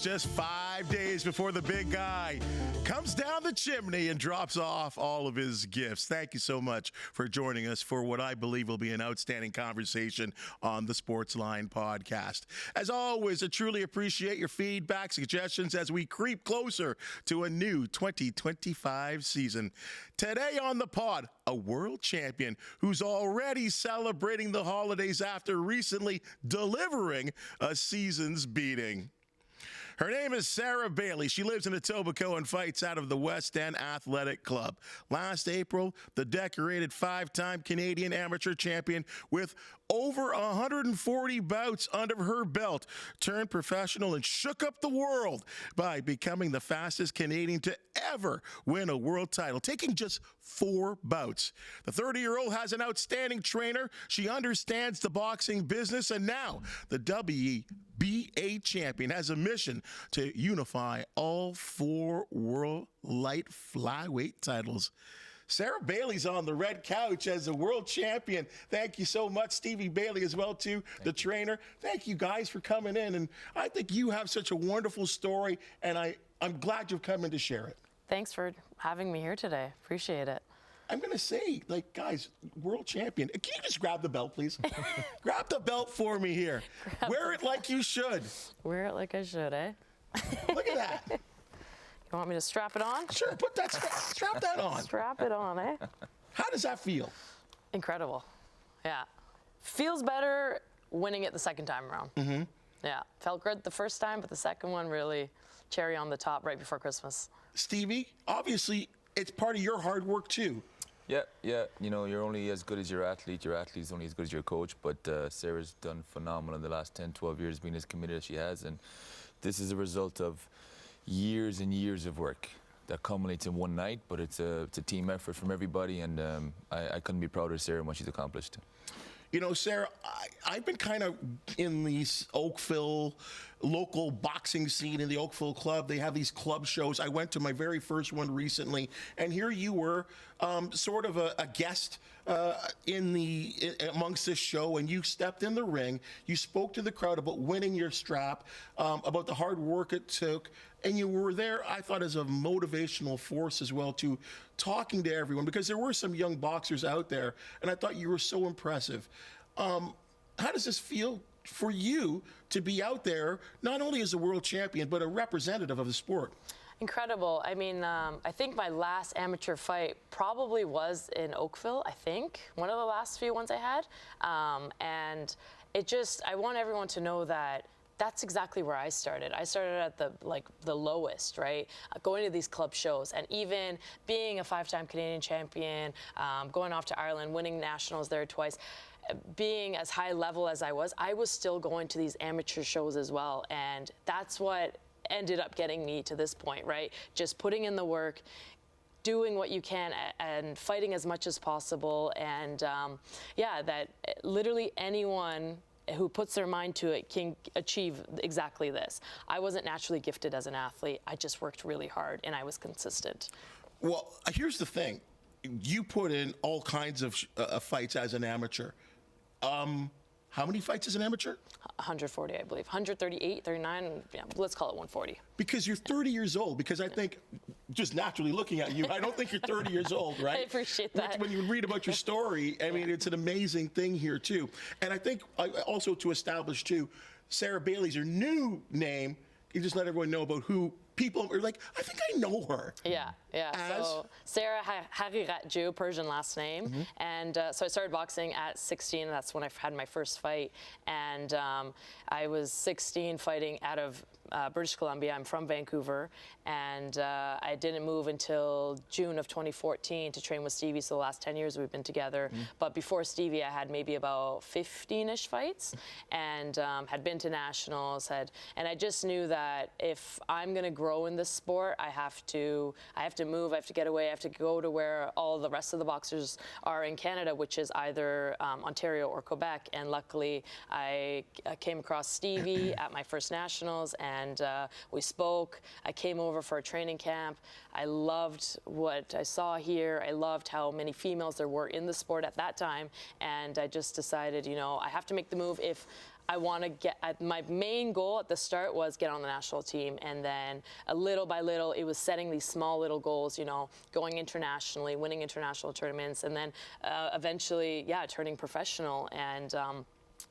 It's just 5 days before the big guy comes down the chimney and drops off all of his gifts. Thank you so much for joining us for what I believe will be an outstanding conversation on the Sportsline Podcast. As always, I truly appreciate your feedback, suggestions as we creep closer to a new 2025 season. Today on the pod, a world champion who's already celebrating the holidays after recently delivering a season's beating. Her name is Sara Bailey. She lives in Etobicoke and fights out of the West End Athletic Club. Last April, the decorated five-time Canadian amateur champion with over 140 bouts under her belt turned professional and shook up the world by becoming the fastest Canadian to ever win a world title, taking just 4 bouts. The 30-year-old has an outstanding trainer. She understands the boxing business, and now the WBA champion has a mission to unify all 4 world light flyweight titles. Sara Bailey's on the red couch as a world champion. Thank you so much. Stevie Bailey as well, too, the trainer. Thank you guys for coming in. And I think you have such a wonderful story, and I'm glad you've come in to share it. Thanks for having me here today. Appreciate it. I'm going to say, guys, world champion. Can you just grab the belt, please? Grab the belt for me here. Wear it like you should. Wear it like I should, eh? Look at that. You want me to strap it on? Sure, put that strap that on. Strap it on, eh? How does that feel? Incredible. Yeah. Feels better winning it the second time around. Mm-hmm. Yeah. Felt good the first time, but the second one really cherry on the top right before Christmas. Stevie, obviously, it's part of your hard work, too. Yeah. You know, you're only as good as your athlete. Your athlete's only as good as your coach. But Sara's done phenomenal in the last 10, 12 years, being as committed as she has. And this is a result of years and years of work that culminates in one night, but it's a team effort from everybody, and I couldn't be prouder of Sara and what she's accomplished. You know, Sara, I've been kind of in these Oakville local boxing scene in the Oakville Club. They have these club shows. I went to my very first one recently, and here you were, sort of a guest amongst this show, and you stepped in the ring. You spoke to the crowd about winning your strap, about the hard work it took, and you were there, I thought, as a motivational force as well, to talking to everyone, because there were some young boxers out there, and I thought you were so impressive. How does this feel for you to be out there, not only as a world champion, but a representative of the sport? Incredible. I mean, I think my last amateur fight probably was in Oakville, I think. One of the last few ones I had. And I want everyone to know that that's exactly where I started. I started at the lowest, right? Going to these club shows, and even being a 5-time Canadian champion, going off to Ireland, winning nationals there twice, being as high level as I was still going to these amateur shows as well. And that's what ended up getting me to this point, right? Just putting in the work, doing what you can, and fighting as much as possible. And that literally anyone who puts their mind to it can achieve exactly this. I wasn't naturally gifted as an athlete. I just worked really hard, and I was consistent. Well, here's the thing. You put in all kinds of fights as an amateur. How many fights as an amateur? 140, I believe. 138, 39, yeah, let's call it 140. Because you're 30 years old. Because I think, just naturally looking at you, I don't think you're 30 years old, right? I appreciate that. When you read about your story, I mean, it's an amazing thing here, too. And I think also to establish, too, Sara Bailey's your new name. You just let everyone know about who people are like, I think I know her. Yeah. So Sara Hariratju, Persian last name. Mm-hmm. And so I started boxing at 16. That's when I had my first fight. And I was 16 fighting out of British Columbia. I'm from Vancouver. And I didn't move until June of 2014 to train with Stevie. So the last 10 years we've been together. Mm-hmm. But before Stevie, I had maybe about 15-ish fights, and had been to nationals. And I just knew that if I'm going to grow in this sport, I have to move, I have to get away, I have to go to where all the rest of the boxers are in Canada, which is either Ontario or Quebec. And luckily, I came across Stevie at my first nationals, and we spoke. I came over for a training camp. I loved what I saw here. I loved how many females there were in the sport at that time, and I just decided, I have to make the move if I want to get, my main goal at the start was get on the national team. And then little by little, it was setting these small little goals, you know, going internationally, winning international tournaments, and then eventually, yeah, turning professional. And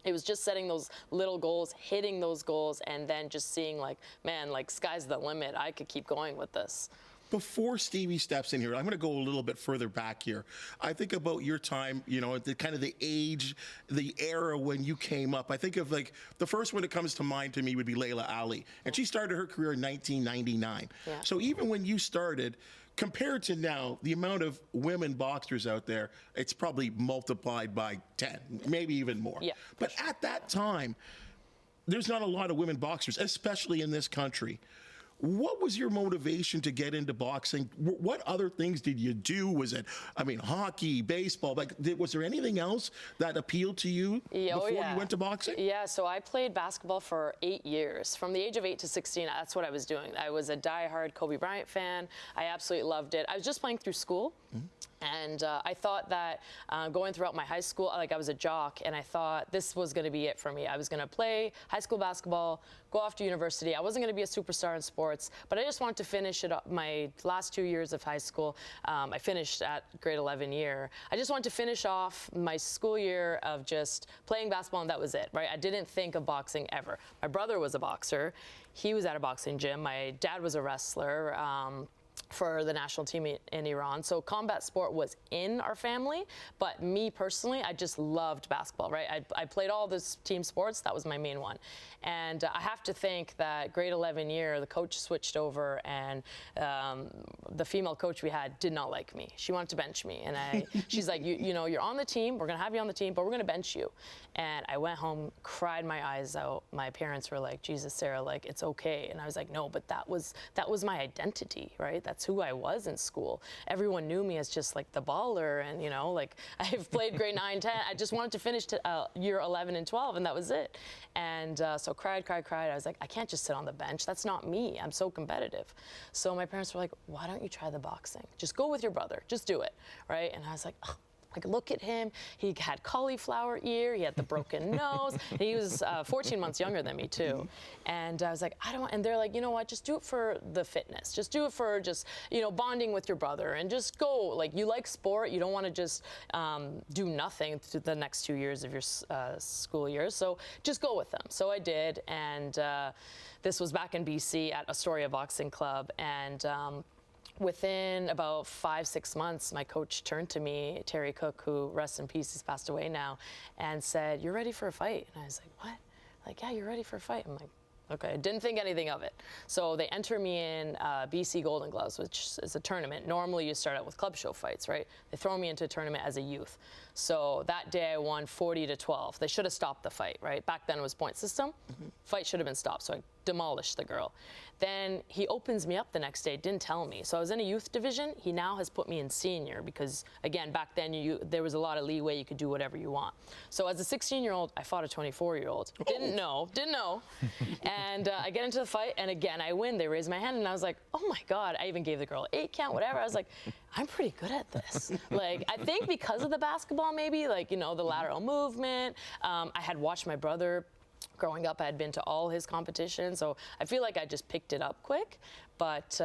it was just setting those little goals, hitting those goals, and then just seeing like, man, like sky's the limit. I could keep going with this. Before Stevie steps in here, I'm going to go a little bit further back here. I think about your time, you know, the kind of the age, the era when you came up. I think of like the first one that comes to mind to me would be Layla Ali, and she started her career in 1999. Yeah. So even when you started, compared to now, the amount of women boxers out there, it's probably multiplied by 10, maybe even more. Yeah, but at that time, there's not a lot of women boxers, especially in this country. What was your motivation to get into boxing? What other things did you do? Was it, I mean, hockey, baseball? Like, was there anything else that appealed to you before you went to boxing? Yeah, so I played basketball for 8 years. From the age of 8 to 16, that's what I was doing. I was a diehard Kobe Bryant fan. I absolutely loved it. I was just playing through school. Mm-hmm. And I thought that going throughout my high school, like I was a jock, and I thought this was going to be it for me. I was going to play high school basketball, go off to university. I wasn't going to be a superstar in sports, but I just wanted to finish it up. My last 2 years of high school, I finished at grade 11 year. I just wanted to finish off my school year of just playing basketball, and that was it, right? I didn't think of boxing ever. My brother was a boxer. He was at a boxing gym. My dad was a wrestler. For the national team in Iran. So combat sport was in our family, but me personally, I just loved basketball, right? I played all this team sports. That was my main one. And I have to think that grade 11 year, the coach switched over, and the female coach we had did not like me. She wanted to bench me. And she's like, you know, you're on the team. We're going to have you on the team, but we're going to bench you. And I went home, cried my eyes out. My parents were like, Jesus, Sarah, like, it's okay. And I was like, no, but that was my identity, right? That's who I was in school. Everyone knew me as just like the baller, and you know, like I've played grade 9, 10. I just wanted to finish year 11 and 12, and that was it. And so cried. I was like, I can't just sit on the bench. That's not me. I'm so competitive. So my parents were like, why don't you try the boxing? Just go with your brother. Just do it, right? And I was like, oh. Like, look at him. He had cauliflower ear. He had the broken nose. He was 14 months younger than me, too. And I was like, I don't, and they're like, you know what, just do it for the fitness. Just do it for just, you know, bonding with your brother, and just go. Like, you like sport. You don't want to just do nothing through the next 2 years of your school years. So just go with them. So I did. And this was back in BC at Astoria Boxing Club. And within about 5-6 months, my coach turned to me, Terry Cook, who, rest in peace, has passed away now, and said, you're ready for a fight? And I was like, what? Like, yeah, you're ready for a fight. I'm like, okay, I didn't think anything of it. So they enter me in BC Golden Gloves, which is a tournament. Normally you start out with club show fights, right? They throw me into a tournament as a youth. So that day I won 40-12. They should have stopped the fight, right? Back then it was point system. Mm-hmm. Fight should have been stopped, so I demolished the girl. Then he opens me up the next day, didn't tell me. So I was in a youth division. He now has put me in senior because, again, back then there was a lot of leeway. You could do whatever you want. So as a 16-year-old, I fought a 24-year-old. Didn't know. And I get into the fight, and again, I win. They raise my hand, and I was like, oh my God. I even gave the girl 8 count, whatever. I was like, I'm pretty good at this. Like, I think because of the basketball, maybe, like, you know, the lateral movement. I had watched my brother. Growing up, I had been to all his competitions, so I feel like I just picked it up quick. But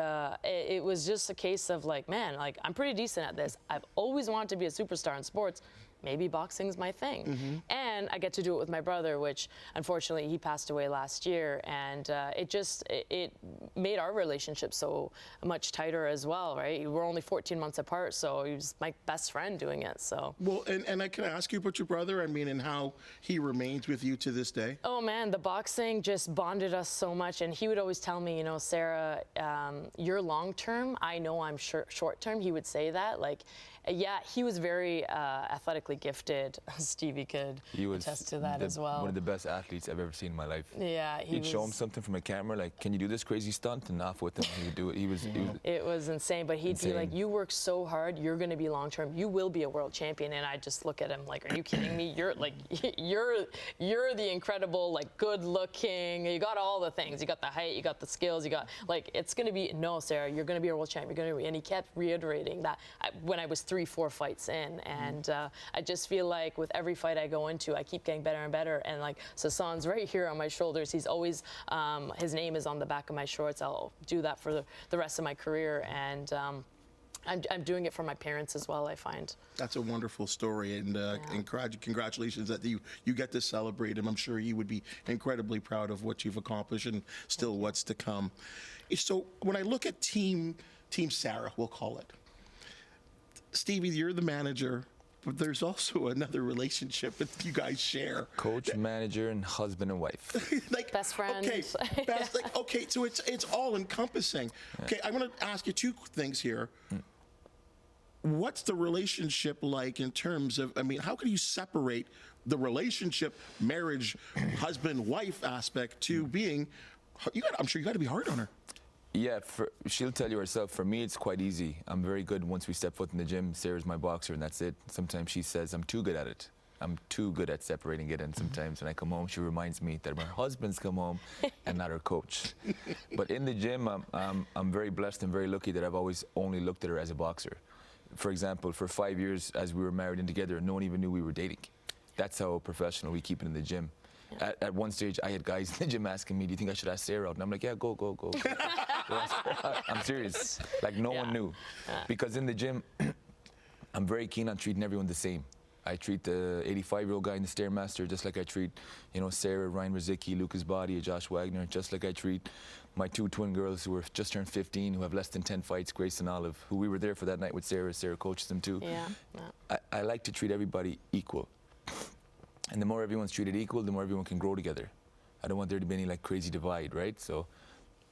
it was just a case of like, man, like, I'm pretty decent at this. I've always wanted to be a superstar in sports. Maybe boxing's my thing. Mm-hmm. And I get to do it with my brother, which unfortunately he passed away last year. And it made our relationship so much tighter as well, right? We're only 14 months apart, so he was my best friend doing it, so. Well, and I can ask you about your brother, I mean, and how he remains with you to this day? Oh man, the boxing just bonded us so much. And he would always tell me, you know, Sarah, you're long-term, I know I'm short-term. He would say that, like, yeah, he was very athletically gifted. Stevie could attest to that as well. One of the best athletes I've ever seen in my life. Yeah, he'd show him something from a camera, like, can you do this crazy stunt? And off with him, he would do it. It was insane, but he'd be like, you work so hard, you're going to be long-term. You will be a world champion. And I just look at him like, are you kidding me? You're like, you're the incredible, like, good-looking. You got all the things. You got the height, you got the skills, you got, like, it's going to be, no, Sarah, you're going to be a world champion. You're going to be, and he kept reiterating that when I was 3-4 fights in, and just feel like with every fight I go into, I keep getting better and better. And like Sasan's right here on my shoulders. He's always, his name is on the back of my shorts. I'll do that for the rest of my career. And I'm doing it for my parents as well, I find. That's a wonderful story, and congratulations that you get to celebrate him. I'm sure he would be incredibly proud of what you've accomplished and still what's to come. So when I look at Team Sara, we'll call it, Stevie, you're the manager, but there's also another relationship that you guys share. Coach, manager, and husband and wife. Like best friends. Okay, so it's all encompassing. Yeah. Okay, I'm going to ask you two things here. What's the relationship like in terms of, I mean, how can you separate the relationship, marriage, husband, wife aspect to being, I'm sure you got to be hard on her. Yeah, she'll tell you herself. For me, it's quite easy. I'm very good once we step foot in the gym. Sarah's my boxer, and that's it. Sometimes she says I'm too good at it. I'm too good at separating it, and sometimes when I come home, she reminds me that my husband's come home and not her coach. But in the gym, I'm very blessed and very lucky that I've always only looked at her as a boxer. For example, for 5 years, as we were married and together, no one even knew we were dating. That's how professional we keep it in the gym. Yeah. At one stage, I had guys in the gym asking me, do you think I should ask Sarah out? And I'm like, yeah, go. I'm serious. Like, no one knew. Because in the gym, I'm very keen on treating everyone the same. I treat the 85-year-old guy in the Stairmaster just like I treat, Sarah, Ryan Rizicki, Lucas Body, Josh Wagner, just like I treat my two twin girls who were just turned 15, who have less than 10 fights, Grace and Olive, who we were there for that night with Sarah. Sarah coaches them too. Yeah. I like to treat everybody equal. And the more everyone's treated equal, the more everyone can grow together. I don't want there to be any like crazy divide, right? So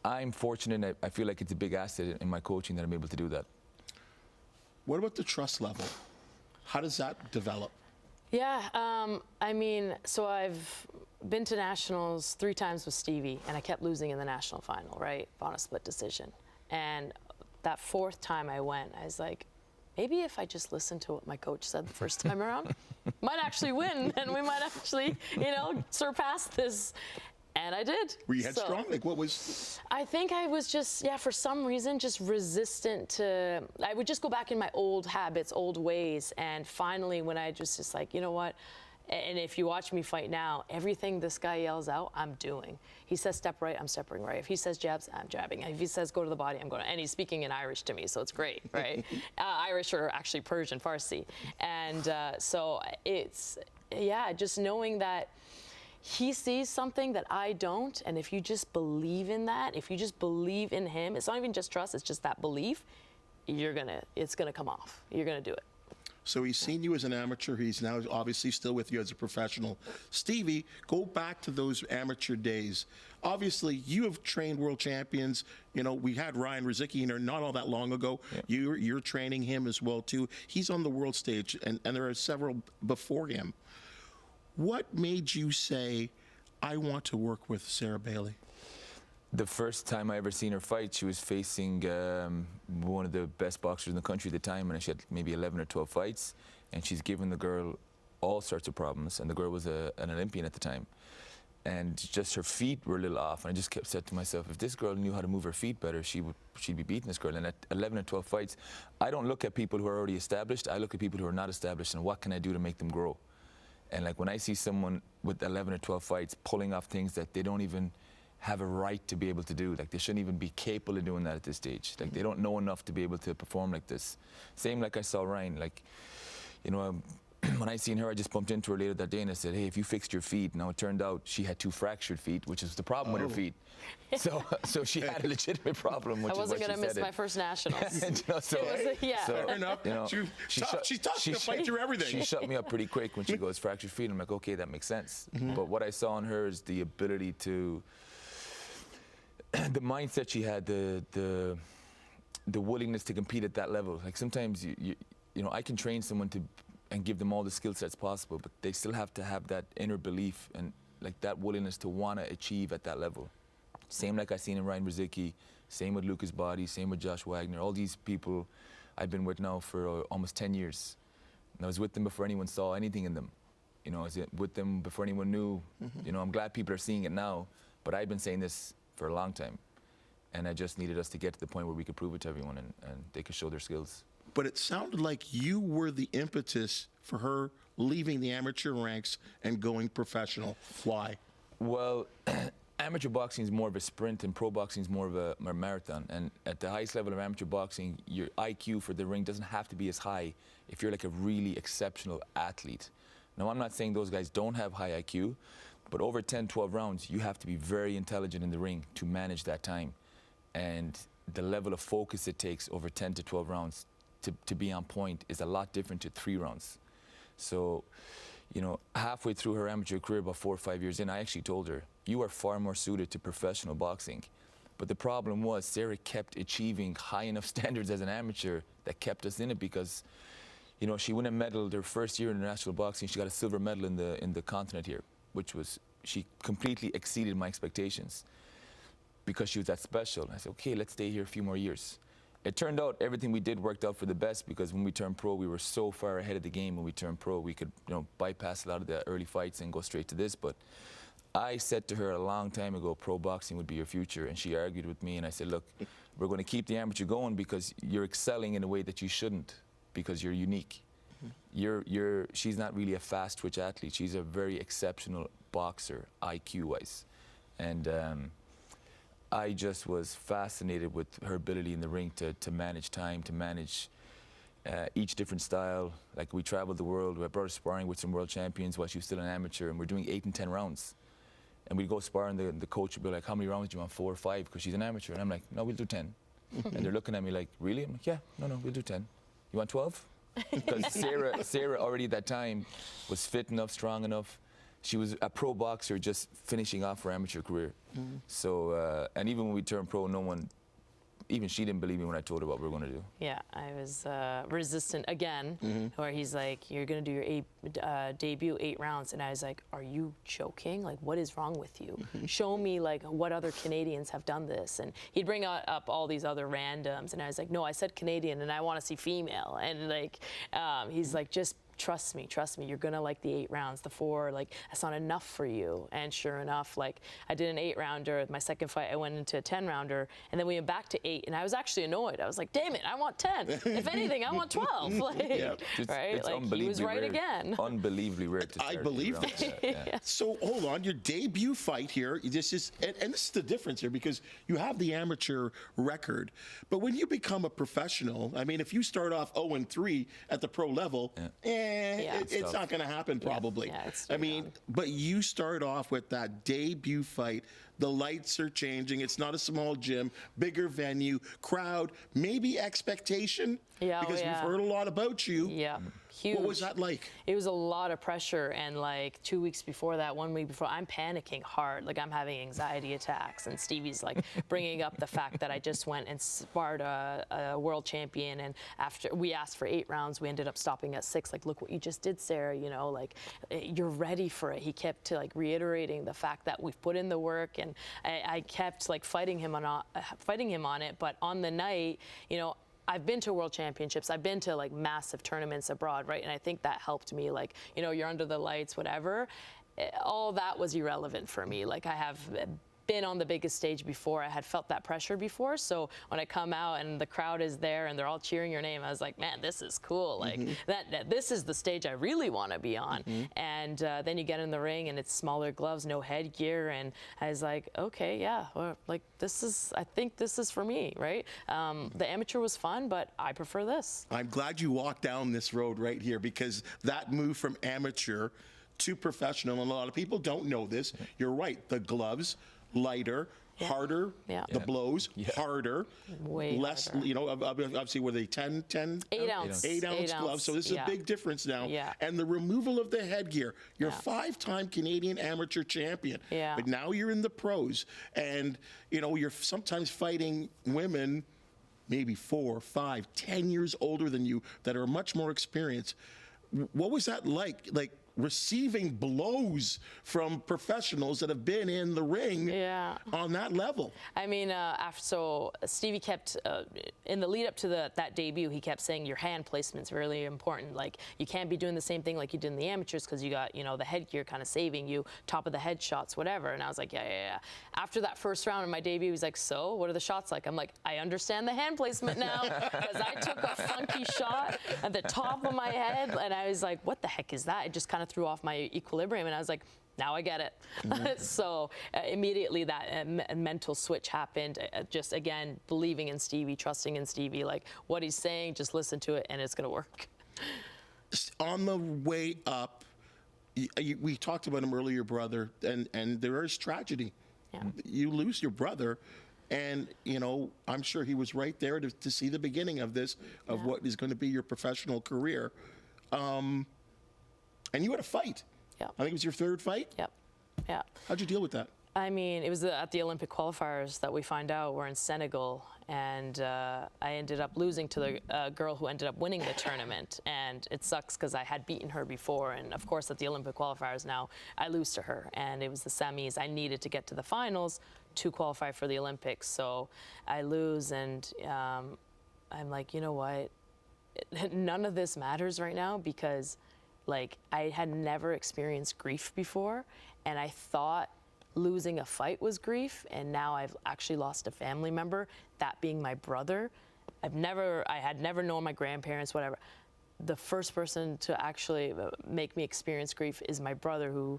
I'm fortunate, and I feel like it's a big asset in my coaching that I'm able to do that. What about the trust level? How does that develop? Yeah, I mean, so I've been to nationals 3 times with Stevie, and I kept losing in the national final, right, on a split decision. And that 4th time I went, I was like, maybe if I just listened to what my coach said the first time around, might actually win, and we might actually, surpass this. And I did. Were you headstrong? Like, what was? I think I was just, for some reason, just resistant to, I would just go back in my old habits, old ways. And finally, when I just like, you know what? And if you watch me fight now, everything this guy yells out, I'm doing. He says step right, I'm stepping right. If he says jabs, I'm jabbing. If he says go to the body, I'm going. And he's speaking in Irish to me, so it's great, right? Irish or actually Persian, Farsi. And so it's, just knowing that he sees something that I don't, and if you just believe in that, if you just believe in him, it's not even just trust, it's just that belief, it's gonna come off. You're gonna do it. So he's seen you as an amateur. He's now obviously still with you as a professional. Stevie, go back to those amateur days. Obviously, you have trained world champions. We had Ryan Rizicki in there not all that long ago. Yeah. You're training him as well, too. He's on the world stage, and there are several before him. What made you say, I want to work with Sara Bailey? The first time I ever seen her fight, she was facing one of the best boxers in the country at the time, and she had maybe 11 or 12 fights, and she's given the girl all sorts of problems, and the girl was an Olympian at the time. And just her feet were a little off, and I just kept saying to myself, if this girl knew how to move her feet better, she'd be beating this girl. And at 11 or 12 fights, I don't look at people who are already established, I look at people who are not established, and what can I do to make them grow? And like when I see someone with 11 or 12 fights pulling off things that they don't even have a right to be able to do, like they shouldn't even be capable of doing that at this stage. Like they don't know enough to be able to perform like this. Same like I saw Ryan, like, when I seen her, I just bumped into her later that day and I said, hey, if you fixed your feet. Now it turned out she had 2 fractured feet, which is the problem with her feet. So she had a legitimate problem, which I wasn't going to miss my first nationals. Fair enough. She's tough to fight through everything. She shut me up pretty quick when she goes fractured feet. I'm like, okay, that makes sense. Mm-hmm. But what I saw in her is the ability to, the mindset she had, the willingness to compete at that level. Like sometimes, I can train someone and give them all the skill sets possible, but they still have to have that inner belief and like that willingness to want to achieve at that level. Same like I seen in Ryan Rizicki, same with Lucas Body, same with Josh Wagner. All these people I've been with now for almost 10 years. And I was with them before anyone saw anything in them. I was with them before anyone knew. Mm-hmm. I'm glad people are seeing it now, but I've been saying this for a long time. And I just needed us to get to the point where we could prove it to everyone and they could show their skills. but it sounded like you were the impetus for her leaving the amateur ranks and going professional. Why? Well, amateur boxing is more of a sprint and pro boxing is more of a marathon. And at the highest level of amateur boxing, your IQ for the ring doesn't have to be as high if you're like a really exceptional athlete. Now, I'm not saying those guys don't have high IQ, but over 10, 12 rounds, you have to be very intelligent in the ring to manage that time. And the level of focus it takes over 10 to 12 rounds to be on point is a lot different to 3 rounds. So, you know, halfway through her amateur career, about 4 or 5 years in, I actually told her, you are far more suited to professional boxing. But the problem was Sara kept achieving high enough standards as an amateur that kept us in it because, you know, she won a medal her first year in international boxing. She got a silver medal in the continent here, which was, she completely exceeded my expectations because she was that special. And I said, okay, let's stay here a few more years. It turned out everything we did worked out for the best because when we turned pro, we were so far ahead of the game. When we turned pro, we could, you know, bypass a lot of the early fights and go straight to this. But I said to her a long time ago, pro boxing would be your future. And she argued with me. And I said, look, we're going to keep the amateur going because you're excelling in a way that you shouldn't because you're unique. She's not really a fast twitch athlete. She's a very exceptional boxer, IQ-wise. And I just was fascinated with her ability in the ring to manage time, to manage each different style. Like, we traveled the world. I brought her sparring with some world champions while she was still an amateur, and we're doing 8 and 10 rounds. And we'd go spar, and the coach would be like, how many rounds do you want, 4 or 5? Because she's an amateur. And I'm like, no, we'll do 10. And they're looking at me like, really? I'm like, yeah, no, we'll do 10. You want 12? Because Sara already at that time was fit enough, strong enough. She was a pro boxer just finishing off her amateur career. So, and even when we turned pro, no one, even she didn't believe me when I told her what we were going to do. Yeah, I was resistant again, where he's like, you're going to do your debut 8 rounds. And I was like, are you joking? Like, what is wrong with you? Show me, like, what other Canadians have done this. And he'd bring up all these other randoms. And I was like, no, I said Canadian, and I want to see female. And, like, he's like, just trust me, you're gonna like the 8 rounds. The 4, like, that's not enough for you. And sure enough, like, I did an 8-rounder. My second fight, I went into a 10-rounder, and then we went back to 8, and I was actually annoyed. I was like, damn it, I want 10. If anything, I want 12. Like, yeah, right? It's like, he was right rare. again. Unbelievably rare to start. I believe that. Yeah. So hold on, your debut fight here, this is, and this is the difference here because you have the amateur record, but when you become a professional, I mean, if you start off 0-3 at the pro level, it's not going to happen probably. Yeah, it's I mean, but you start off with that debut fight. The lights are changing. It's not a small gym, bigger venue, crowd, maybe expectation. Yeah, because we've heard a lot about you. Yeah, huge. What was that like? It was a lot of pressure, and like 2 weeks before that, 1 week before, I'm panicking hard. Like, I'm having anxiety attacks, and Stevie's like bringing up the fact that I just went and sparred a world champion, and after we asked for 8 rounds, we ended up stopping at 6. Like, look what you just did, Sara. You know, like, you're ready for it. He kept like reiterating the fact that we've put in the work, and I kept like fighting him on it. But on the night, you know, I've been to world championships. I've been to like massive tournaments abroad, right? And I think that helped me. Like, you know, you're under the lights, whatever. All that was irrelevant for me. Like, I have been on the biggest stage before. I had felt that pressure before. So when I come out and the crowd is there and they're all cheering your name, I was like, man, this is cool. Like, this is the stage I really want to be on. And then you get in the ring and it's smaller gloves, no headgear. And I was like, okay, yeah, well, like, I think this is for me, right? The amateur was fun, but I prefer this. I'm glad you walked down this road right here because that move from amateur to professional, and a lot of people don't know this. You're right. The gloves, lighter, harder, the blows, harder, way less, harder. you know, obviously were they 10? 8 ounce. 8 ounce gloves. So this is a big difference now. Yeah. And the removal of the headgear. You're a 5-time Canadian amateur champion. Yeah. But now you're in the pros. And, you know, you're sometimes fighting women maybe 4, 5, 10 years older than you that are much more experienced. What was that like? Like, receiving blows from professionals that have been in the ring on that level. I mean, so Stevie kept, in the lead up to that debut, he kept saying your hand placement's really important. Like, you can't be doing the same thing like you did in the amateurs because you got, the headgear kind of saving you, top of the head shots, whatever. And I was like, yeah. After that first round in my debut, he was like, so what are the shots like? I'm like, I understand the hand placement now because I took a funky shot at the top of my head and I was like, what the heck is that? It just kind of threw off my equilibrium and I was like, now I get it. So immediately that mental switch happened. Just again, believing in Stevie, trusting in Stevie, like what he's saying, just listen to it and it's going to work. On the way up, we talked about him earlier, brother, and there is tragedy. Yeah. You lose your brother. And, I'm sure he was right there to see the beginning of this, of what is going to be your professional career. And you had a fight. Yeah. I think it was your third fight? Yep. Yeah. How'd you deal with that? I mean, it was at the Olympic qualifiers that we find out we're in Senegal. And I ended up losing to the girl who ended up winning the tournament. And it sucks because I had beaten her before. And, of course, at the Olympic qualifiers now, I lose to her. And it was the semis. I needed to get to the finals to qualify for the Olympics. So I lose, and I'm like, you know what? None of this matters right now because, like, I had never experienced grief before, and I thought losing a fight was grief, and now I've actually lost a family member, that being my brother. I had never known my grandparents, whatever. The first person to actually make me experience grief is my brother, who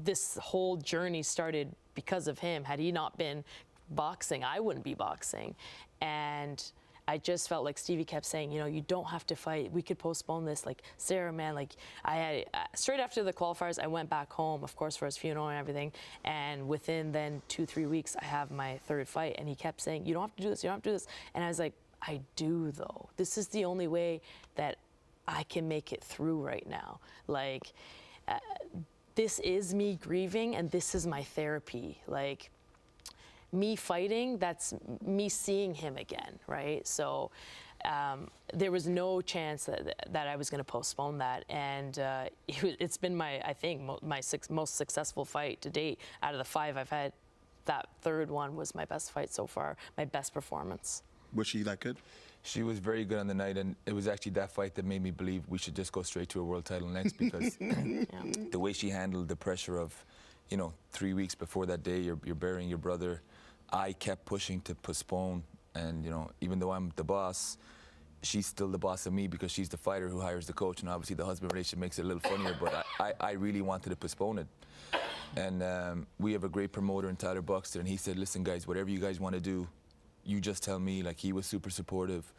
this whole journey started because of him. Had he not been boxing, I wouldn't be boxing. And I just felt like Stevie kept saying, you don't have to fight. We could postpone this. Like, Sara, man, like, I had, straight after the qualifiers, I went back home, of course, for his funeral and everything. And within then 2-3 weeks, I have my third fight. And he kept saying, you don't have to do this, you don't have to do this. And I was like, I do, though. This is the only way that I can make it through right now. Like, this is me grieving, and this is my therapy. Like, me fighting, that's me seeing him again, right? So there was no chance that I was going to postpone that. And it's been I think, my most successful fight to date. Out of the 5 I've had, that third one was my best fight so far, my best performance. Was she that good? She was very good on the night, and it was actually that fight that made me believe we should just go straight to a world title next because the way she handled the pressure of, 3 weeks before that day, you're burying your brother. I kept pushing to postpone, and even though I'm the boss, she's still the boss of me because she's the fighter who hires the coach, and obviously the husband relationship makes it a little funnier, but I really wanted to postpone it. And we have a great promoter in Tyler Buxton, and he said, listen guys, whatever you guys want to do, you just tell me. Like, he was super supportive.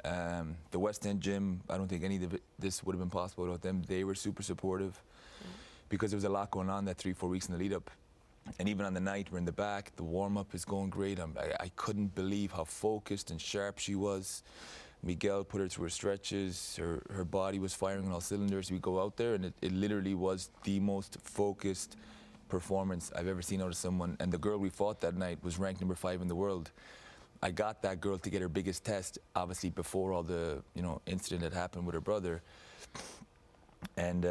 The West End gym, I don't think any of this would have been possible without them. They were super supportive because there was a lot going on that 3-4 weeks in the lead up. And even on the night, we're in the back, the warm-up is going great. I couldn't believe how focused and sharp she was. Miguel put her through her stretches. Her body was firing on all cylinders. We go out there, and it literally was the most focused performance I've ever seen out of someone. And the girl we fought that night was ranked number 5 in the world. I got that girl to get her biggest test, obviously before all the incident that happened with her brother. And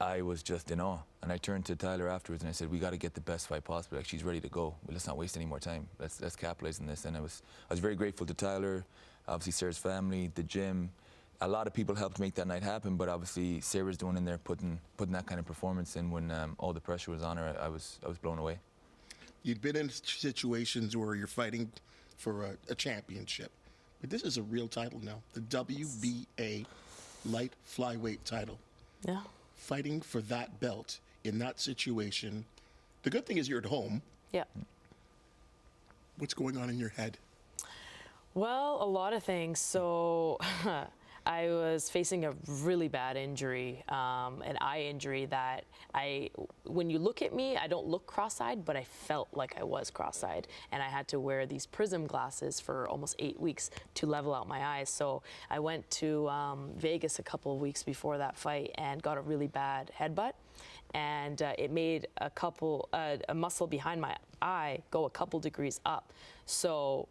I was just in awe. And I turned to Tyler afterwards and I said, we got to get the best fight possible. Like, she's ready to go. But let's not waste any more time. Let's capitalize on this. And I was very grateful to Tyler, obviously Sara's family, the gym. A lot of people helped make that night happen, but obviously Sara's the one in there putting that kind of performance in when all the pressure was on her. I was blown away. You'd been in situations where you're fighting for a championship, but this is a real title now, the WBA light flyweight title. Yeah. Fighting for that belt in that situation. The good thing is you're at home. Yeah. What's going on in your head? Well, a lot of things. So I was facing a really bad injury, an eye injury that when you look at me, I don't look cross-eyed, but I felt like I was cross-eyed. And I had to wear these prism glasses for almost 8 weeks to level out my eyes. So I went to Vegas a couple of weeks before that fight and got a really bad headbutt. And it made a muscle behind my eye go a couple degrees up. So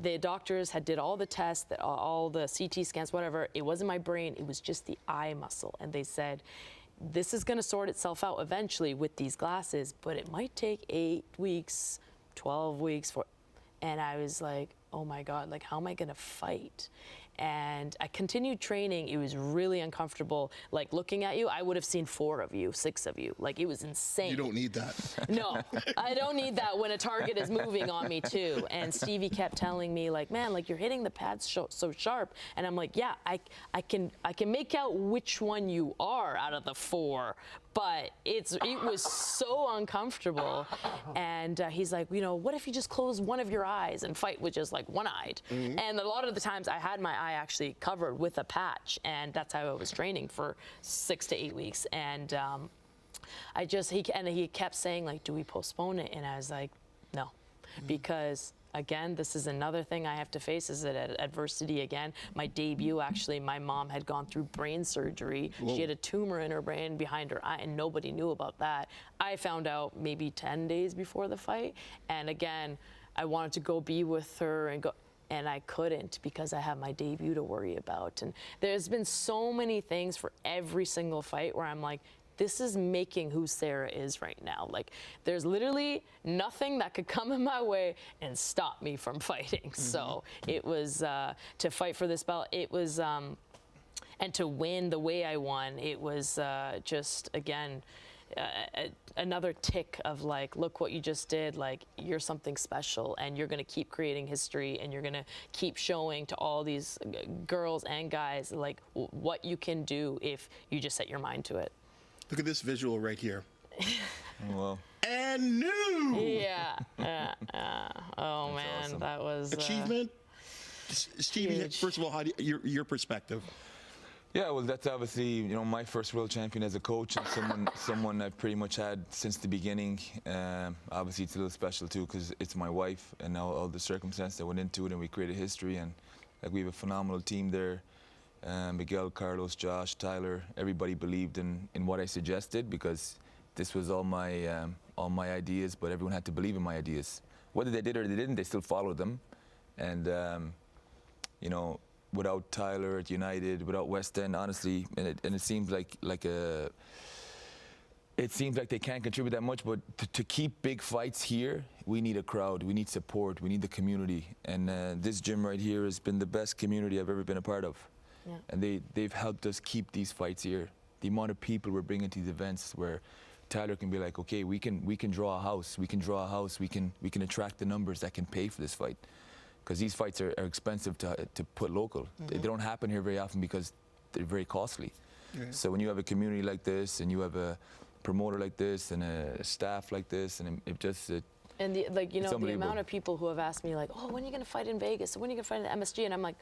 the doctors did all the tests, all the CT scans, whatever. It wasn't my brain, it was just the eye muscle. And they said, this is going to sort itself out eventually with these glasses, but it might take 8 weeks, 12 weeks and I was like, oh my God, like, how am I going to fight? And I continued training. It was really uncomfortable. Like, looking at you, I would have seen 4 of you, 6 of you. Like, it was insane. You don't need that. No, I don't need that when a target is moving on me too. And Stevie kept telling me, like, man, like, you're hitting the pads so sharp. And I'm like, yeah, I can make out which one you are out of the 4. But it was so uncomfortable. And he's like, you know, what if you just close one of your eyes and fight with just like one-eyed? Mm-hmm. And a lot of the times I had my eye actually covered with a patch, and that's how I was training for 6 to 8 weeks. And he kept saying, like, do we postpone it? And I was like, no, because again, this is another thing I have to face, is adversity again. My debut, actually, my mom had gone through brain surgery. Whoa. She had a tumor in her brain behind her eye, and nobody knew about that. I found out maybe 10 days before the fight. And again, I wanted to go be with her and I couldn't, because I have my debut to worry about. And there's been so many things for every single fight where I'm like, this is making who Sara is right now. Like, there's literally nothing that could come in my way and stop me from fighting. Mm-hmm. So it was, to fight for this belt, it was, and to win the way I won, it was just, again, another tick of, like, look what you just did. Like, you're something special, and you're going to keep creating history, and you're going to keep showing to all these girls and guys, like, what you can do if you just set your mind to it. Look at this visual right here. Well. And new. Yeah. Oh, man, awesome. that was achievement. Stevie, huge. First of all, how do your perspective? Yeah, well, that's obviously, you know, my first world champion as a coach, and someone I've pretty much had since the beginning. Obviously, it's a little special too, because it's my wife, and now all the circumstances that went into it, and we created history, and like, we have a phenomenal team there. Miguel, Carlos, Josh, Tyler, everybody believed in what I suggested, because this was all my ideas, but everyone had to believe in my ideas. Whether they did or they didn't, they still followed them. And, you know, without Tyler at United, without West End, honestly, and it seems like they can't contribute that much, but to keep big fights here, we need a crowd, we need support, we need the community. And this gym right here has been the best community I've ever been a part of. Yeah. And they've helped us keep these fights here. The amount of people we're bringing to these events, where Tyler can be like, okay, we can draw a house, we can attract the numbers that can pay for this fight. Because these fights are expensive to put local. Mm-hmm. They don't happen here very often because they're very costly. Yeah. So when you have a community like this, and you have a promoter like this, and a staff like this, and and the amount of people who have asked me, like, oh, when are you going to fight in Vegas? When are you going to fight in MSG? And I'm like,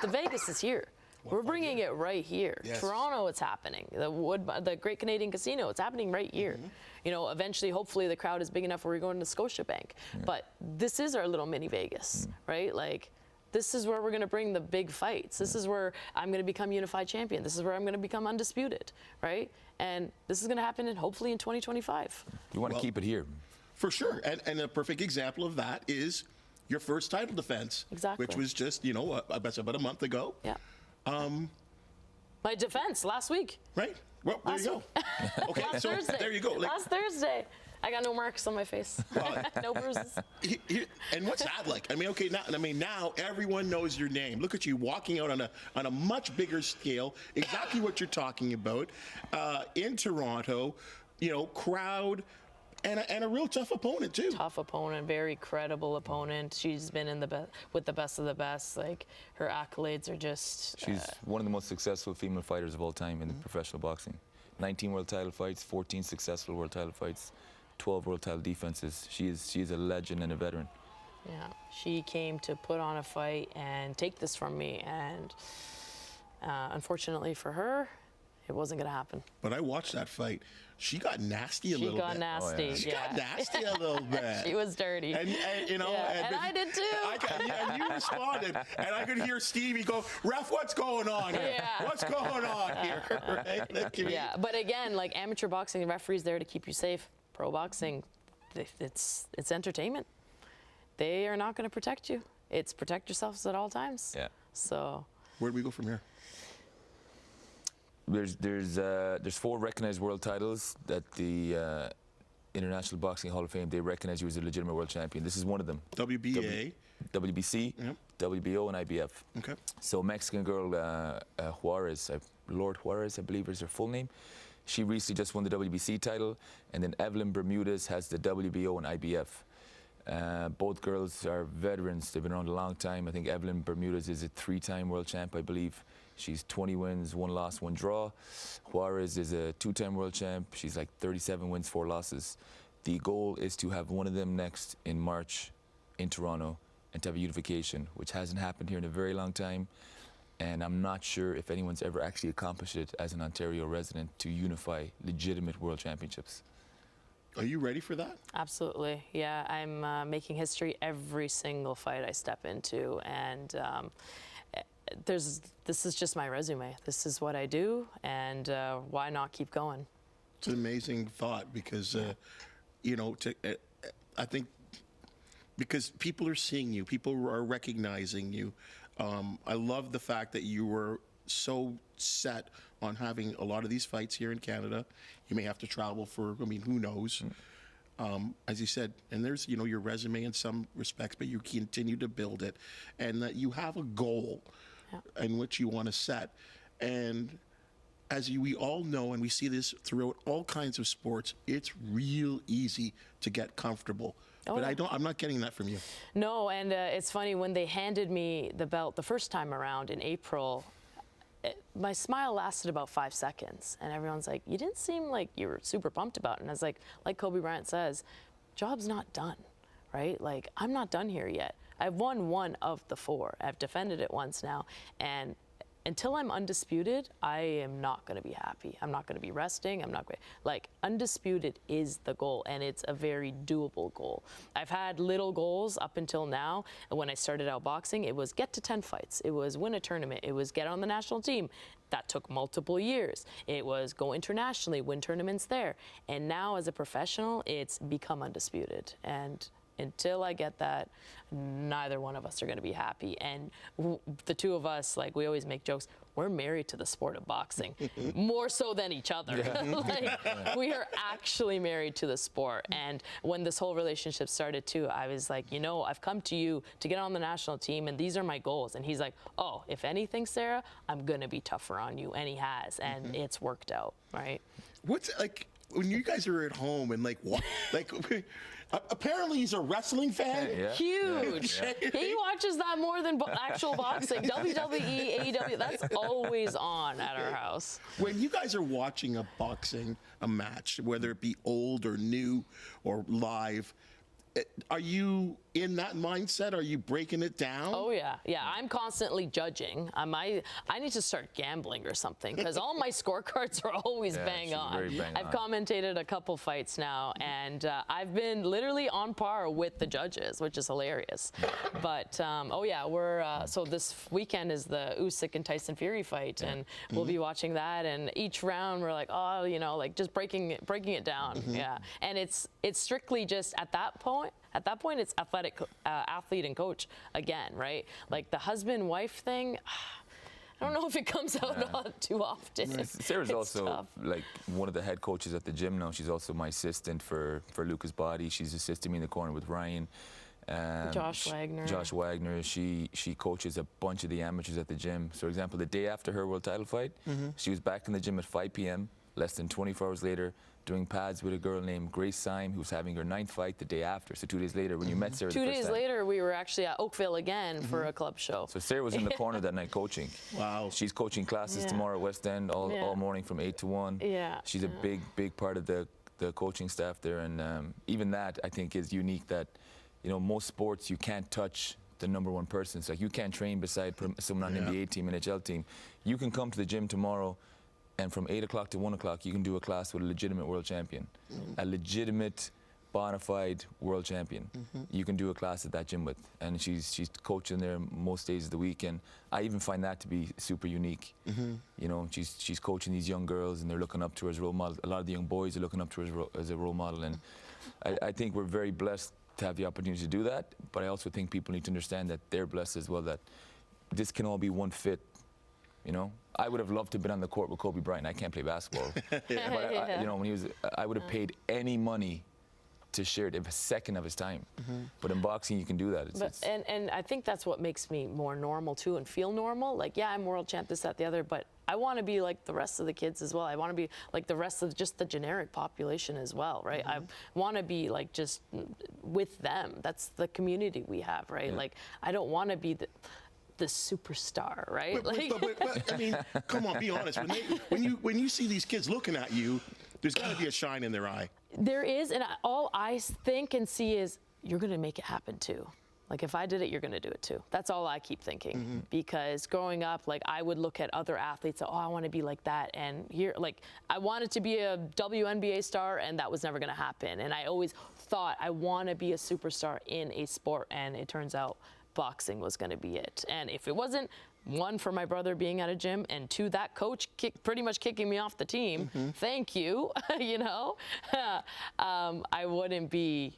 the Vegas is here. We're bringing it right here. Yes. Toronto, it's happening. The Great Canadian Casino, it's happening right here. Mm-hmm. You know, eventually, hopefully, the crowd is big enough where we're going to Scotiabank. Yeah. But this is our little mini Vegas, right? Like, this is where we're going to bring the big fights. This is where I'm going to become unified champion. This is where I'm going to become undisputed, right? And this is going to happen, hopefully, in 2025. You want to keep it here. For sure. And a perfect example of that is your first title defense. Exactly. Which was just, about a month ago. Yeah. My defense last week. Right. Well, there you go. Okay, Last Thursday. There you go. Last Thursday. I got no marks on my face. No bruises. And what's that like? I mean, okay, now everyone knows your name. Look at you walking out on a much bigger scale. Exactly what you're talking about in Toronto. Crowd. And a real tough opponent too. Tough opponent, very credible opponent. She's been with the best of the best. Like, her accolades are just. She's one of the most successful female fighters of all time in professional boxing. 19 world title fights, 14 successful world title fights, 12 world title defenses. She is a legend and a veteran. Yeah, she came to put on a fight and take this from me, and unfortunately for her, it wasn't going to happen. But I watched that fight. She got nasty a little bit. She got nasty. Oh, yeah. She got nasty a little bit. She was dirty. And I did too. And you responded, and I could hear Stevie go, "Ref, what's going on here? Yeah. What's going on here?" Right? Yeah, but again, like, amateur boxing, the referee's there to keep you safe. Pro boxing, it's entertainment. They are not going to protect you. It's protect yourselves at all times. Yeah. So. Where do we go from here? there's 4 recognized world titles that the International Boxing Hall of Fame, they recognize you as a legitimate world champion. This is one of them. WBA. WBC, Yep. WBO, and IBF. Okay. So Mexican girl Juarez, Lord Juarez, I believe is her full name. She recently just won the WBC title, and then Evelyn Bermudez has the WBO and IBF. Both girls are veterans. They've been around a long time. I think Evelyn Bermudez is a 3-time world champ, I believe. She's 20 wins, 1 loss, 1 draw. Juarez is a 2-time world champ. She's like 37 wins, 4 losses. The goal is to have one of them next in March in Toronto and to have a unification, which hasn't happened here in a very long time. And I'm not sure if anyone's ever actually accomplished it as an Ontario resident to unify legitimate world championships. Are you ready for that? Absolutely. Yeah, I'm making history every single fight I step into, and this is just my resume. This is what I do, and why not keep going? It's an amazing thought because, I think because people are seeing you, people are recognizing you. I love the fact that you were so set on having a lot of these fights here in Canada. You may have to travel for, who knows? As you said, and there's, your resume in some respects, but you continue to build it, and that you have a goal in which you want to set. And as we all know, and we see this throughout all kinds of sports, it's real easy to get comfortable. But I'm not getting that from you. No, and it's funny, when they handed me the belt the first time around in April, my smile lasted about 5 seconds, and everyone's like, you didn't seem like you were super pumped about it. And I was like Kobe Bryant says, job's not done, right? Like, I'm not done here yet. I've won 1 of the 4. I've defended it once now, and until I'm undisputed, I am not going to be happy. I'm not going to be resting. I'm not going undisputed is the goal, and it's a very doable goal. I've had little goals up until now. When I started out boxing, it was get to 10 fights. It was win a tournament. It was get on the national team. That took multiple years. It was go internationally, win tournaments there. And now as a professional, it's become undisputed. And until I get that, neither one of us are going to be happy. And the two of us, like, we always make jokes, we're married to the sport of boxing, more so than each other. Yeah. We are actually married to the sport. And when this whole relationship started too, I was like, I've come to you to get on the national team, and these are my goals. And he's like, oh, if anything, Sarah, I'm going to be tougher on you. And he has, and it's worked out, right? What's, like, when you guys are at home and, like, what, like... Apparently he's a wrestling fan. Yeah. Huge. Yeah. He watches that more than actual boxing. WWE, AEW, that's always on at our house. When you guys are watching a match, whether it be old or new or live, are you in that mindset? Are you breaking it down? Oh, yeah. Yeah, I'm constantly judging. I need to start gambling or something, because all my scorecards are always bang on. I've commentated a couple fights now, and I've been literally on par with the judges, which is hilarious. But, so this weekend is the Usyk and Tyson Fury fight, and we'll be watching that, and each round we're like, just breaking it down. Yeah. And it's strictly just at that point, it's athlete and coach again, right? Like the husband-wife thing, I don't know if it comes out too often. Sarah's also tough. Like one of the head coaches at the gym now. She's also my assistant for Lucas Body. She's assisting me in the corner with Ryan. Josh Wagner. She coaches a bunch of the amateurs at the gym. So, for example, the day after her world title fight, she was back in the gym at 5 p.m. Less than 24 hours later, doing pads with a girl named Grace Syme, who's having her 9th fight the day after. So 2 days later, when you met Sarah 2 days later, we were actually at Oakville again for a club show. So Sarah was in the corner that night coaching. Wow. She's coaching classes tomorrow at West End all morning from 8 to 1. Yeah. She's a big part of the coaching staff there. And even that, I think, is unique that, most sports, you can't touch the number one person. So you can't train beside someone on the NBA team, NHL team. You can come to the gym tomorrow, and from 8 o'clock to 1 o'clock, you can do a class with a legitimate world champion, a legitimate, bona fide world champion. You can do a class at that gym with, and she's coaching there most days of the week, and I even find that to be super unique. She's coaching these young girls, and they're looking up to her as a role model. A lot of the young boys are looking up to her as a role model, and I think we're very blessed to have the opportunity to do that. But I also think people need to understand that they're blessed as well, that this can all be one fit. You know, I would have loved to have been on the court with Kobe Bryant. I can't play basketball. But you know, when he was, I would have paid any money to share a second of his time. But in boxing, you can do that. And I think that's what makes me more normal too, and feel normal. Like, yeah, I'm world champ, this, that, the other, but I want to be like the rest of the kids as well. I want to be like the rest of just the generic population as well, right? I want to be like just with them. That's the community we have, right? Like, I don't want to be the superstar, right? But I mean, come on, be honest. When you see these kids looking at you, there's got to be a shine in their eye. There is, and all I think and see is you're going to make it happen too. Like, if I did it, you're going to do it too. That's all I keep thinking. Because growing up, like, I would look at other athletes, oh, I want to be like that. And here, like, I wanted to be a WNBA star, and that was never going to happen. And I always thought I want to be a superstar in a sport, and it turns out boxing was going to be it. And if it wasn't, one, for my brother being at a gym, and two, that coach pretty much kicking me off the team, thank you, you know, I wouldn't be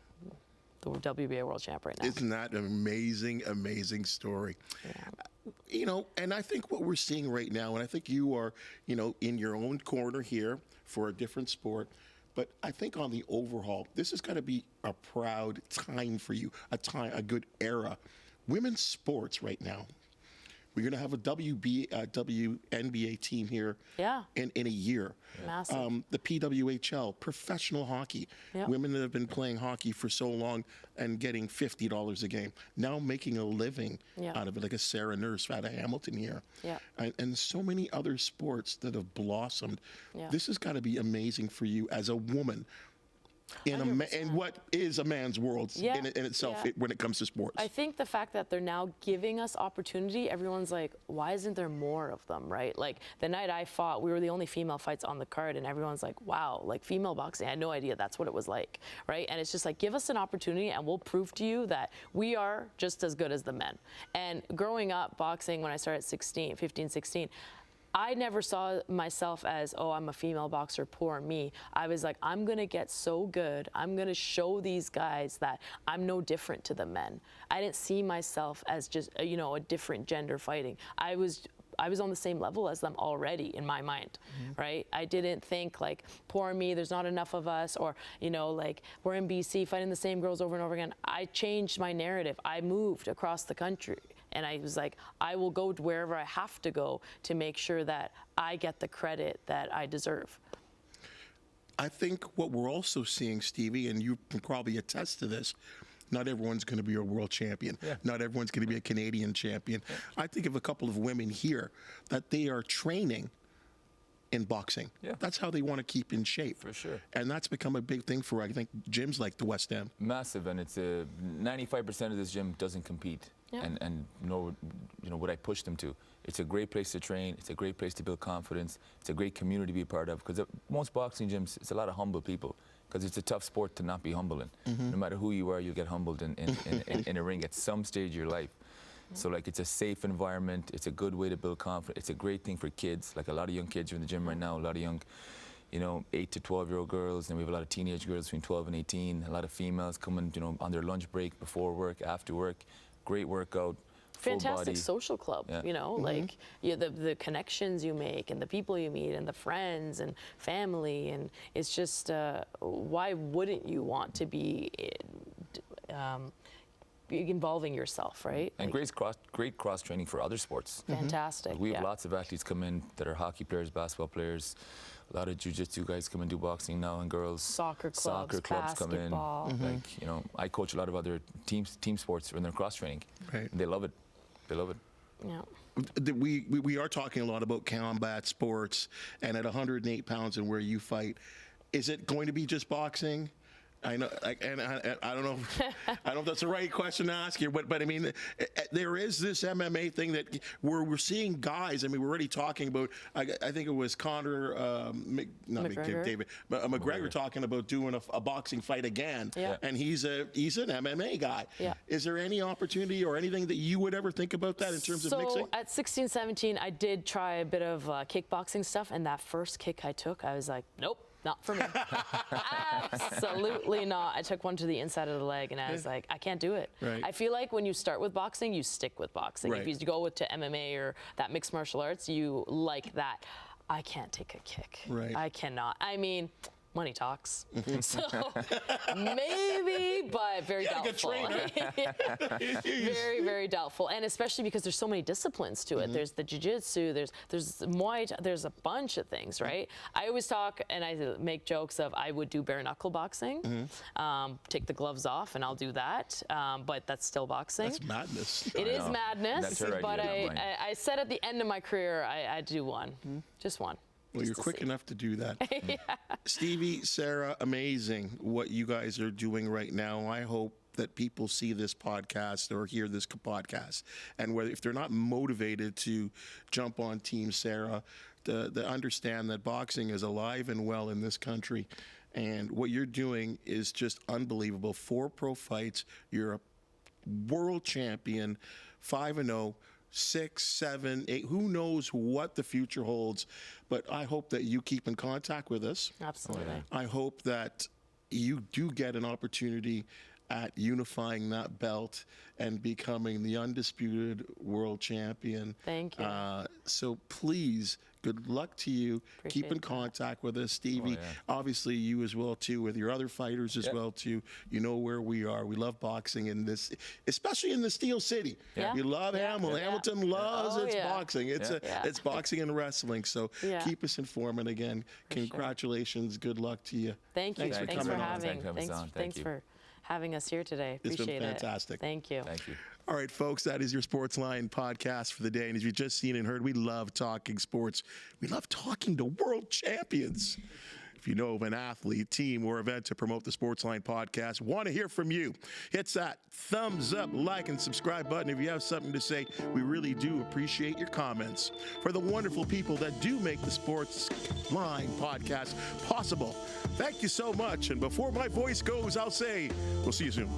the WBA world champ right now. Isn't that an amazing, amazing story? Yeah. You know, and I think what we're seeing right now, and I think you are, you know, in your own corner here for a different sport, but I think on the overhaul, this is going to be a proud time for you, a good era. Women's sports right now. We're going to have a WNBA team here in a year. Massive. The PWHL, professional hockey. Women that have been playing hockey for so long and getting $50 a game, now making a living out of it, like a Sarah Nurse out of Hamilton here. And so many other sports that have blossomed. This has got to be amazing for you as a woman. In what is a man's world in itself when it comes to sports. I think the fact that they're now giving us opportunity, everyone's like, why isn't there more of them, right? Like, the night I fought, we were the only female fights on the card, and everyone's like, wow, like, female boxing, I had no idea that's what it was like, right? And it's just like, give us an opportunity and we'll prove to you that we are just as good as the men. And growing up boxing, when I started at 15, 16, I never saw myself as, oh, I'm a female boxer, poor me. I was like, I'm going to get so good. I'm going to show these guys that I'm no different to the men. I didn't see myself as just, you know, a different gender fighting. I was on the same level as them already in my mind, right? I didn't think like, poor me, there's not enough of us, or, you know, like, we're in BC fighting the same girls over and over again. I changed my narrative. I moved across the country. And I was like, I will go to wherever I have to go to make sure that I get the credit that I deserve. I think what we're also seeing, Stevie, and you can probably attest to this, not everyone's going to be a world champion. Not everyone's going to be a Canadian champion. I think of a couple of women here that they are training in boxing. That's how they want to keep in shape. For sure. And that's become a big thing for, I think, gyms like the West End. Massive, and it's 95% of this gym doesn't compete. And you know, what I push them to. It's a great place to train. It's a great place to build confidence. It's a great community to be a part of. Because most boxing gyms, it's a lot of humble people. Because it's a tough sport to not be humble in. No matter who you are, you get humbled in a ring at some stage of your life. So, like, it's a safe environment. It's a good way to build confidence. It's a great thing for kids. Like, a lot of young kids are in the gym right now. A lot of young, you know, 8 to 12-year-old girls. And we have a lot of teenage girls between 12 and 18. A lot of females coming, you know, on their lunch break, before work, after work. Great workout. Fantastic social club, you know, like the connections you make and the people you meet and the friends and family, and it's just why wouldn't you want to be involving yourself, right? And like, great cross training for other sports. Fantastic. We have lots of athletes come in that are hockey players, basketball players. A lot of jiu-jitsu guys come and do boxing now, and girls. Soccer clubs come in. Like, you know, I coach a lot of other team sports when they're cross training. They love it. They love it. Yeah. We are talking a lot about combat sports, and at 108 pounds and where you fight, is it going to be just boxing? I know, and I don't know. I don't know if that's the right question to ask you, but I mean, there is this MMA thing that we're seeing guys. I mean, we're already talking about. I think it was Conor, McGregor talking about doing a boxing fight again, and he's an MMA guy. Is there any opportunity or anything that you would ever think about that in terms of mixing? So at 16, 17, I did try a bit of kickboxing stuff, and that first kick I took, I was like, nope. Not for me. Absolutely not. I took one to the inside of the leg, and I was like, I can't do it. Right. I feel like when you start with boxing, you stick with boxing. Right. If you go to MMA or that mixed martial arts, you like that. I can't take a kick. Right. I cannot. I mean, money talks. So maybe, but very doubtful. Very, very doubtful. And especially because there's so many disciplines to it. There's the jiu-jitsu, there's Muay Thai, there's a bunch of things, right? I always talk and I make jokes of I would do bare knuckle boxing, take the gloves off and I'll do that, but that's still boxing. That's madness. It is madness, That's her but idea, not mine. I said at the end of my career, I'd do one, just one. Well, you're quick enough to do that. Stevie, Sara, amazing what you guys are doing right now. I hope that people see this podcast or hear this podcast, and whether if they're not motivated to jump on Team Sara, to understand that boxing is alive and well in this country, and what you're doing is just unbelievable. 4 pro fights, you're a world champion, 5-0. 6, 7, 8, who knows what the future holds, but I hope that you keep in contact with us. Absolutely. I hope that you do get an opportunity at unifying that belt and becoming the undisputed world champion. Thank you. So please, good luck to you. Appreciate Keep in that. contact with us. Stevie, obviously you as well too, with your other fighters as well too. You know where we are. We love boxing in this, especially in the Steel City. Yeah. You love Hamilton. Yeah. Hamilton loves its boxing. It's Yeah. boxing and wrestling. So keep us informed. And again, congratulations. Good luck to you. Thank you. Thanks for Thanks coming for on. Thanks you. for having us here today. It's been Appreciate fantastic. it. Thank you. Thank you. All right, folks, that is your Sportsline podcast for the day. And as you've just seen and heard, we love talking sports. We love talking to world champions. If you know of an athlete, team, or event to promote the Sportsline podcast, want to hear from you, hit that thumbs up, like, and subscribe button. If you have something to say, we really do appreciate your comments. For the wonderful people that do make the Sportsline podcast possible, thank you so much. And before my voice goes, I'll say, we'll see you soon.